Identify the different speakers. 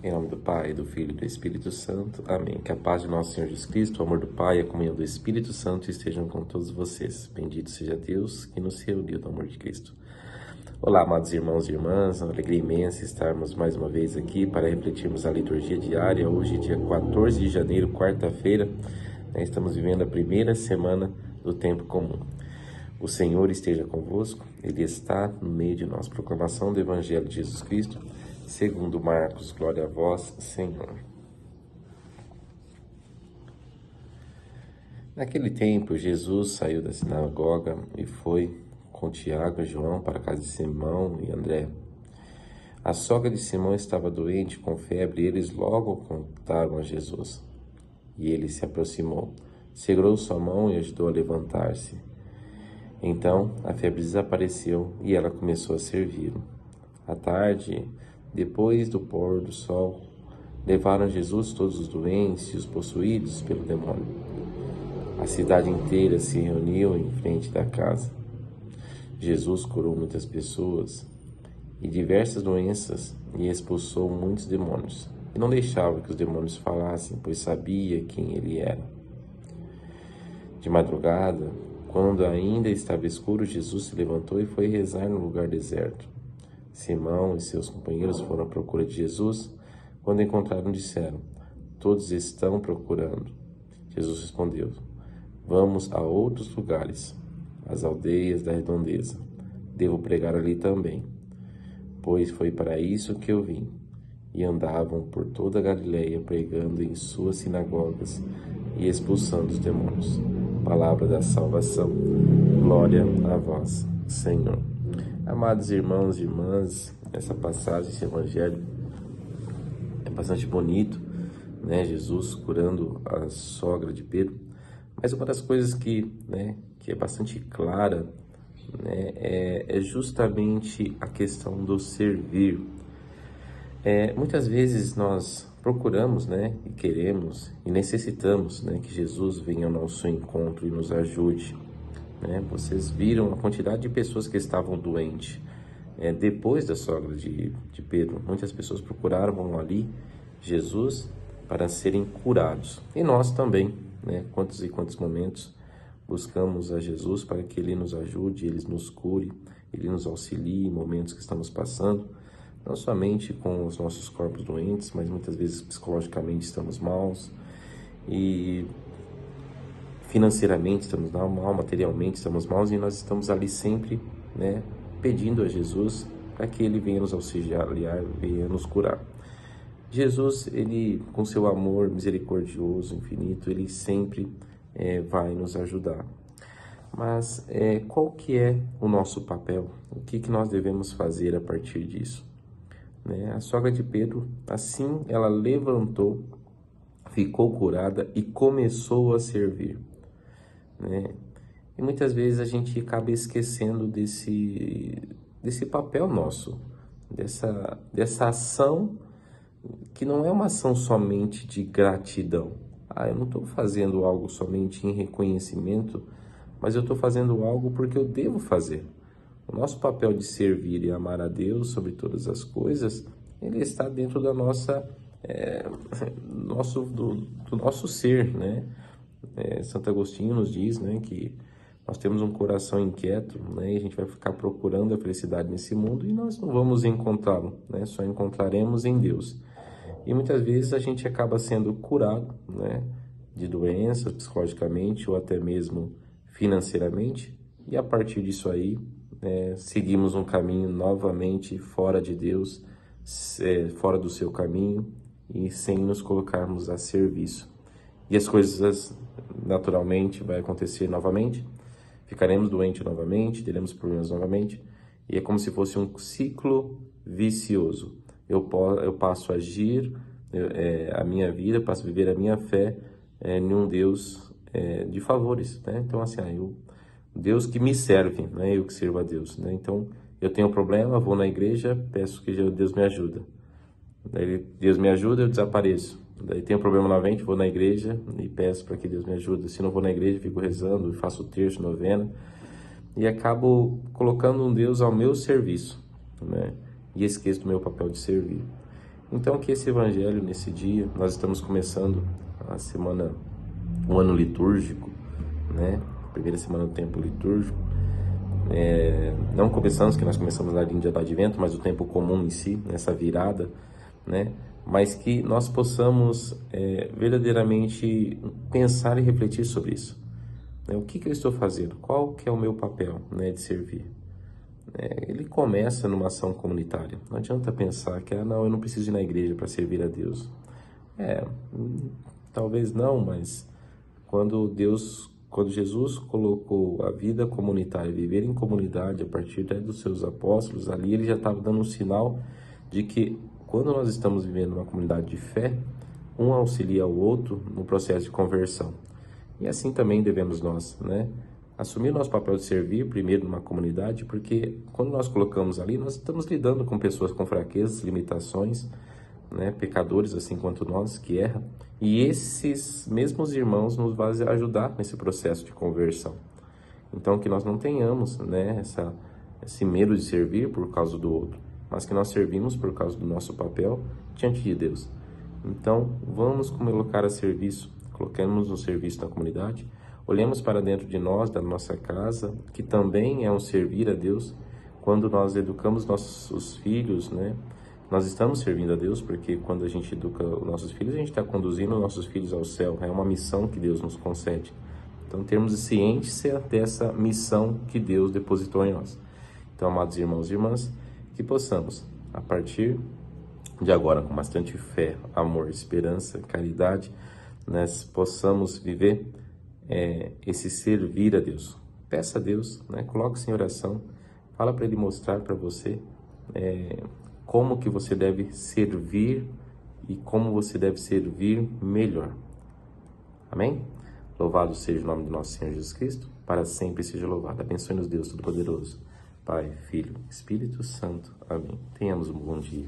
Speaker 1: Em nome do Pai, do Filho e do Espírito Santo. Amém. Que a paz de nosso Senhor Jesus Cristo, o amor do Pai e a comunhão do Espírito Santo estejam com todos vocês. Bendito seja Deus que nos reuniu do amor de Cristo. Olá, amados irmãos e irmãs, uma alegria imensa estarmos mais uma vez aqui para refletirmos a liturgia diária. Hoje, dia 14 de janeiro, quarta-feira, estamos vivendo a primeira semana do tempo comum. O Senhor esteja convosco, Ele está no meio de nós. Proclamação do Evangelho de Jesus Cristo, segundo Marcos. Glória a vós, Senhor. Naquele tempo, Jesus saiu da sinagoga e foi com Tiago e João para a casa de Simão e André. A sogra de Simão estava doente com febre e eles logo contaram a Jesus. E ele se aproximou, segurou sua mão e ajudou a levantar-se. Então a febre desapareceu e ela começou a servi-lo. À tarde, depois do pôr do sol, levaram a Jesus todos os doentes e os possuídos pelo demônio. A cidade inteira se reuniu em frente da casa. Jesus curou muitas pessoas e diversas doenças e expulsou muitos demônios. E não deixava que os demônios falassem, pois sabia quem ele era. De madrugada, quando ainda estava escuro, Jesus se levantou e foi rezar no lugar deserto. Simão e seus companheiros foram à procura de Jesus. Quando encontraram, disseram: "Todos estão procurando." Jesus respondeu: "Vamos a outros lugares, às aldeias da redondeza. Devo pregar ali também, pois foi para isso que eu vim." E andavam por toda a Galileia, pregando em suas sinagogas e expulsando os demônios. Palavra da salvação. Glória a vós, Senhor. Amados irmãos e irmãs, essa passagem, esse evangelho é bastante bonito, né? Jesus curando a sogra de Pedro. Mas uma das coisas que é bastante clara, é justamente a questão do servir. Muitas vezes nós procuramos, e queremos e necessitamos, que Jesus venha ao nosso encontro e nos ajude. Vocês viram a quantidade de pessoas que estavam doentes depois da sogra de Pedro. Muitas pessoas procuravam ali Jesus para serem curados. E nós também, quantos e quantos momentos buscamos a Jesus para que Ele nos ajude, Ele nos cure, Ele nos auxilie em momentos que estamos passando, não somente com os nossos corpos doentes, mas muitas vezes psicologicamente estamos maus e financeiramente estamos mal, materialmente estamos maus, e nós estamos ali sempre, pedindo a Jesus para que Ele venha nos auxiliar, venha nos curar. Jesus, Ele, com seu amor misericordioso, infinito, Ele sempre vai nos ajudar. Mas qual que é o nosso papel? O que nós devemos fazer a partir disso? A sogra de Pedro, assim ela levantou, ficou curada e começou a servir. E muitas vezes a gente acaba esquecendo desse papel nosso, dessa ação, que não é uma ação somente de gratidão. Eu não estou fazendo algo somente em reconhecimento, mas eu estou fazendo algo porque eu devo fazer. O nosso papel de servir e amar a Deus sobre todas as coisas, ele está dentro da nossa, do nosso ser, Santo Agostinho nos diz, que nós temos um coração inquieto, e a gente vai ficar procurando a felicidade nesse mundo e nós não vamos encontrá-lo, só encontraremos em Deus. E muitas vezes a gente acaba sendo curado, de doenças psicologicamente ou até mesmo financeiramente, e a partir disso aí, seguimos um caminho novamente fora de Deus, fora do seu caminho e sem nos colocarmos a serviço. E as coisas naturalmente vai acontecer novamente, ficaremos doentes novamente, teremos problemas novamente, e é como se fosse um ciclo vicioso. Eu passo a agir a minha vida, passo a viver a minha fé em um Deus de favores, Então assim, Deus que me serve, não é eu que sirvo a Deus, Então eu tenho um problema, vou na igreja, peço que Deus me ajude. Daí Deus me ajuda, eu desapareço. Daí tem um problema novamente, vou na igreja e peço para que Deus me ajude. Se não vou na igreja, fico rezando, faço terço, novena, e acabo colocando um Deus ao meu serviço, e esqueço do meu papel de servir. Então, que esse evangelho, nesse dia, nós estamos começando a semana, o ano litúrgico, né? Primeira semana do tempo litúrgico. Não começamos, que nós começamos na linha do Advento, mas o tempo comum em si, nessa virada, né? Mas que nós possamos verdadeiramente pensar e refletir sobre isso. Né? O que eu estou fazendo? Qual que é o meu papel, né, de servir? Ele começa numa ação comunitária. Não adianta pensar que, não, eu não preciso ir na igreja para servir a Deus. Talvez não, mas quando Jesus colocou a vida comunitária, viver em comunidade a partir dos seus apóstolos, ali ele já estava dando um sinal de que quando nós estamos vivendo uma comunidade de fé, um auxilia o outro no processo de conversão. E assim também devemos nós, né? Assumir o nosso papel de servir primeiro numa comunidade, porque quando nós colocamos ali, nós estamos lidando com pessoas com fraquezas, limitações, né? Pecadores assim quanto nós, que erram. E esses mesmos irmãos nos vão ajudar nesse processo de conversão. Então, que nós não tenhamos, né, esse medo de servir por causa do outro, mas que nós servimos por causa do nosso papel diante de Deus. Então, vamos colocar a serviço, coloquemos no serviço da comunidade, olhemos para dentro de nós, da nossa casa, que também é um servir a Deus. Quando nós educamos nossos filhos, né, nós estamos servindo a Deus, porque quando a gente educa os nossos filhos, a gente está conduzindo os nossos filhos ao céu. É uma missão que Deus nos concede. Então, termos ciência dessa missão que Deus depositou em nós. Então, amados irmãos e irmãs, que possamos, a partir de agora, com bastante fé, amor, esperança, caridade, nós possamos viver esse servir a Deus. Peça a Deus, né? Coloque-se em oração, fala para Ele mostrar para você como que você deve servir e como você deve servir melhor. Amém? Louvado seja o nome do nosso Senhor Jesus Cristo, para sempre seja louvado. Abençoe-nos Deus Todo-Poderoso, Pai, Filho, Espírito Santo. Amém. Tenhamos um bom dia.